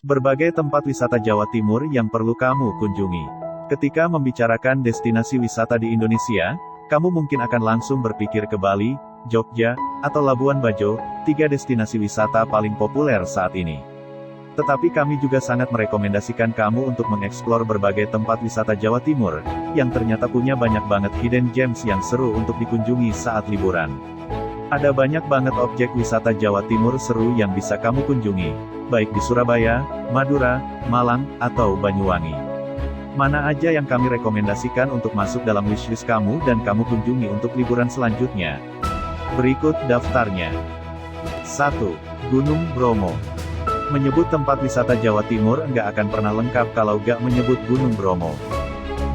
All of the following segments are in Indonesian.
Berbagai tempat wisata Jawa Timur yang perlu kamu kunjungi. Ketika membicarakan destinasi wisata di Indonesia, kamu mungkin akan langsung berpikir ke Bali, Jogja, atau Labuan Bajo, tiga destinasi wisata paling populer saat ini. Tetapi kami juga sangat merekomendasikan kamu untuk mengeksplor berbagai tempat wisata Jawa Timur, yang ternyata punya banyak banget hidden gems yang seru untuk dikunjungi saat liburan. Ada banyak banget objek wisata Jawa Timur seru yang bisa kamu kunjungi, baik di Surabaya, Madura, Malang, atau Banyuwangi. Mana aja yang kami rekomendasikan untuk masuk dalam wishlist kamu dan kamu kunjungi untuk liburan selanjutnya? Berikut daftarnya. 1. Gunung Bromo. Menyebut tempat wisata Jawa Timur nggak akan pernah lengkap kalau nggak menyebut Gunung Bromo.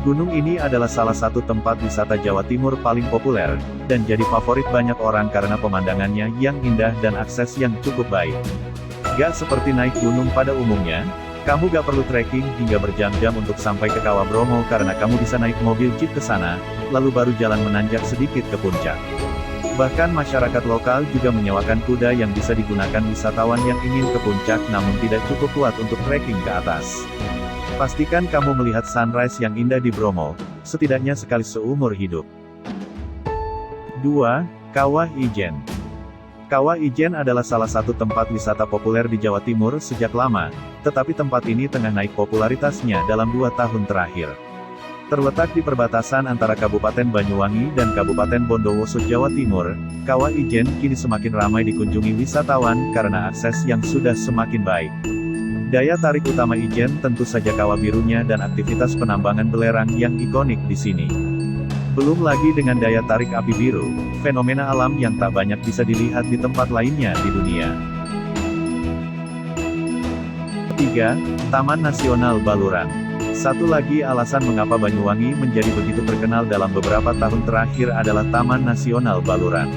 Gunung ini adalah salah satu tempat wisata Jawa Timur paling populer, dan jadi favorit banyak orang karena pemandangannya yang indah dan akses yang cukup baik. Gak seperti naik gunung pada umumnya, kamu gak perlu trekking hingga berjam-jam untuk sampai ke Kawah Bromo karena kamu bisa naik mobil jeep ke sana, lalu baru jalan menanjak sedikit ke puncak. Bahkan masyarakat lokal juga menyewakan kuda yang bisa digunakan wisatawan yang ingin ke puncak namun tidak cukup kuat untuk trekking ke atas. Pastikan kamu melihat sunrise yang indah di Bromo, setidaknya sekali seumur hidup. 2. Kawah Ijen. Kawah Ijen adalah salah satu tempat wisata populer di Jawa Timur sejak lama, tetapi tempat ini tengah naik popularitasnya dalam 2 tahun terakhir. Terletak di perbatasan antara Kabupaten Banyuwangi dan Kabupaten Bondowoso, Jawa Timur, Kawah Ijen kini semakin ramai dikunjungi wisatawan karena akses yang sudah semakin baik. Daya tarik utama Ijen tentu saja kawah birunya dan aktivitas penambangan belerang yang ikonik di sini. Belum lagi dengan daya tarik api biru, fenomena alam yang tak banyak bisa dilihat di tempat lainnya di dunia. 3. Taman Nasional Baluran. Satu lagi alasan mengapa Banyuwangi menjadi begitu terkenal dalam beberapa tahun terakhir adalah Taman Nasional Baluran.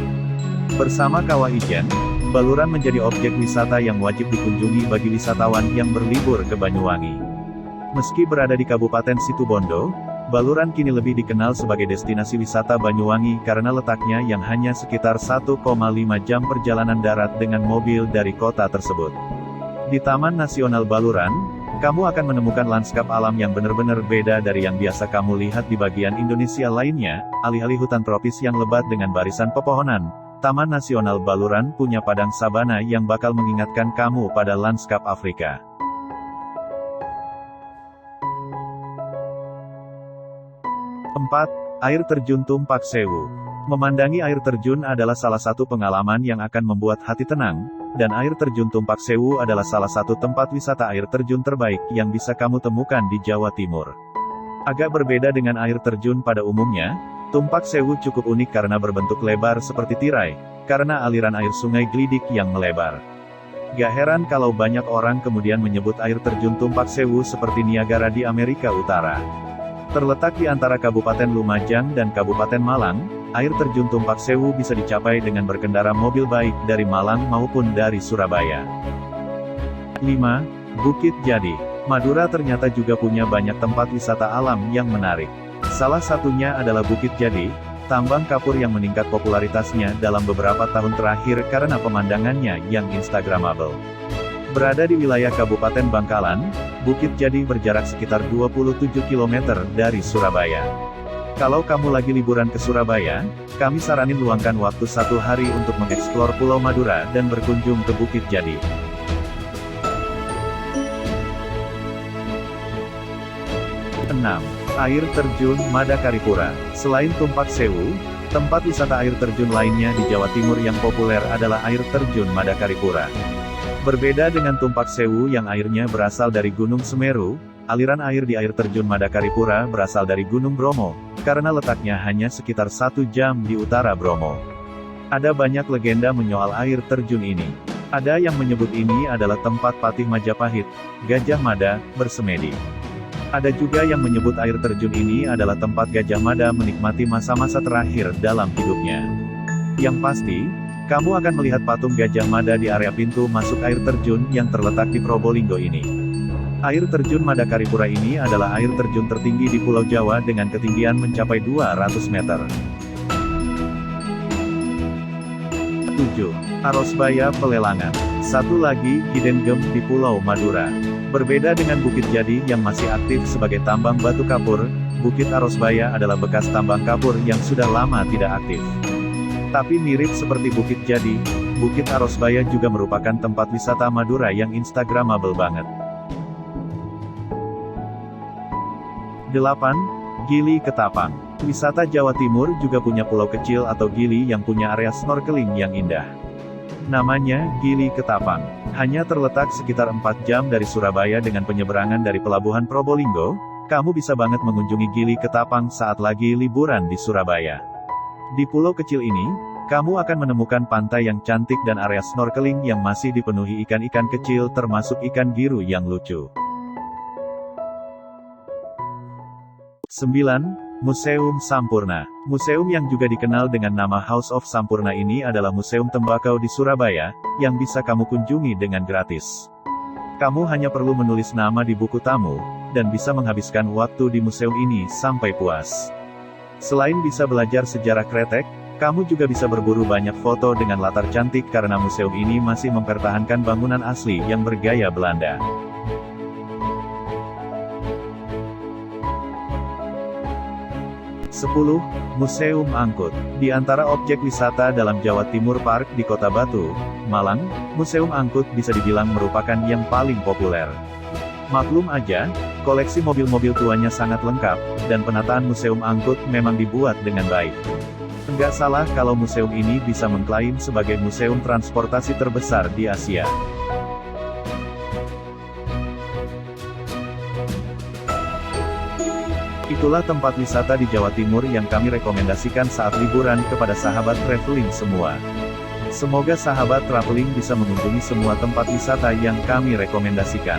Bersama Kawah Ijen, Baluran menjadi objek wisata yang wajib dikunjungi bagi wisatawan yang berlibur ke Banyuwangi. Meski berada di Kabupaten Situbondo, Baluran kini lebih dikenal sebagai destinasi wisata Banyuwangi karena letaknya yang hanya sekitar 1,5 jam perjalanan darat dengan mobil dari kota tersebut. Di Taman Nasional Baluran, kamu akan menemukan lanskap alam yang benar-benar beda dari yang biasa kamu lihat di bagian Indonesia lainnya, alih-alih hutan tropis yang lebat dengan barisan pepohonan. Taman Nasional Baluran punya padang sabana yang bakal mengingatkan kamu pada lanskap Afrika. 4. Air Terjun Tumpak Sewu. Memandangi air terjun adalah salah satu pengalaman yang akan membuat hati tenang, dan air terjun Tumpak Sewu adalah salah satu tempat wisata air terjun terbaik yang bisa kamu temukan di Jawa Timur. Agak berbeda dengan air terjun pada umumnya, Tumpak Sewu cukup unik karena berbentuk lebar seperti tirai, karena aliran air sungai Glidik yang melebar. Gak heran kalau banyak orang kemudian menyebut air terjun Tumpak Sewu seperti Niagara di Amerika Utara. Terletak di antara Kabupaten Lumajang dan Kabupaten Malang, air terjun Tumpak Sewu bisa dicapai dengan berkendara mobil baik dari Malang maupun dari Surabaya. 5. Bukit Jadi. Madura ternyata juga punya banyak tempat wisata alam yang menarik. Salah satunya adalah Bukit Jadi, tambang kapur yang meningkat popularitasnya dalam beberapa tahun terakhir karena pemandangannya yang instagramable. Berada di wilayah Kabupaten Bangkalan, Bukit Jadi berjarak sekitar 27 km dari Surabaya. Kalau kamu lagi liburan ke Surabaya, kami saranin luangkan waktu 1 hari untuk mengeksplor Pulau Madura dan berkunjung ke Bukit Jadi. 6. Air Terjun Madakaripura. Selain Tumpak Sewu, tempat wisata air terjun lainnya di Jawa Timur yang populer adalah air terjun Madakaripura. Berbeda dengan Tumpak Sewu yang airnya berasal dari Gunung Semeru, aliran air di air terjun Madakaripura berasal dari Gunung Bromo, karena letaknya hanya sekitar 1 jam di utara Bromo. Ada banyak legenda menyoal air terjun ini. Ada yang menyebut ini adalah tempat Patih Majapahit, Gajah Mada, bersemedi. Ada juga yang menyebut air terjun ini adalah tempat Gajah Mada menikmati masa-masa terakhir dalam hidupnya. Yang pasti, kamu akan melihat patung Gajah Mada di area pintu masuk air terjun yang terletak di Probolinggo ini. Air terjun Madakaripura ini adalah air terjun tertinggi di Pulau Jawa dengan ketinggian mencapai 200 meter. 7. Arosbaya Pelelangan. Satu lagi, Hidden Gem di Pulau Madura. Berbeda dengan Bukit Jadi yang masih aktif sebagai tambang batu kapur, Bukit Arosbaya adalah bekas tambang kapur yang sudah lama tidak aktif. Tapi mirip seperti Bukit Jadi, Bukit Arosbaya juga merupakan tempat wisata Madura yang instagramable banget. 8. Gili Ketapang. Wisata Jawa Timur juga punya pulau kecil atau gili yang punya area snorkeling yang indah. Namanya, Gili Ketapang. Hanya terletak sekitar 4 jam dari Surabaya dengan penyeberangan dari Pelabuhan Probolinggo, kamu bisa banget mengunjungi Gili Ketapang saat lagi liburan di Surabaya. Di pulau kecil ini, kamu akan menemukan pantai yang cantik dan area snorkeling yang masih dipenuhi ikan-ikan kecil termasuk ikan biru yang lucu. 9. Museum Sampurna. Museum yang juga dikenal dengan nama House of Sampurna ini adalah museum tembakau di Surabaya, yang bisa kamu kunjungi dengan gratis. Kamu hanya perlu menulis nama di buku tamu, dan bisa menghabiskan waktu di museum ini sampai puas. Selain bisa belajar sejarah kretek, kamu juga bisa berburu banyak foto dengan latar cantik karena museum ini masih mempertahankan bangunan asli yang bergaya Belanda. 10. Museum Angkut. Di antara objek wisata dalam Jawa Timur Park di Kota Batu, Malang, Museum Angkut bisa dibilang merupakan yang paling populer. Maklum aja, koleksi mobil-mobil tuanya sangat lengkap, dan penataan Museum Angkut memang dibuat dengan baik. Enggak salah kalau museum ini bisa mengklaim sebagai museum transportasi terbesar di Asia. Itulah tempat wisata di Jawa Timur yang kami rekomendasikan saat liburan kepada sahabat traveling semua. Semoga sahabat traveling bisa mengunjungi semua tempat wisata yang kami rekomendasikan.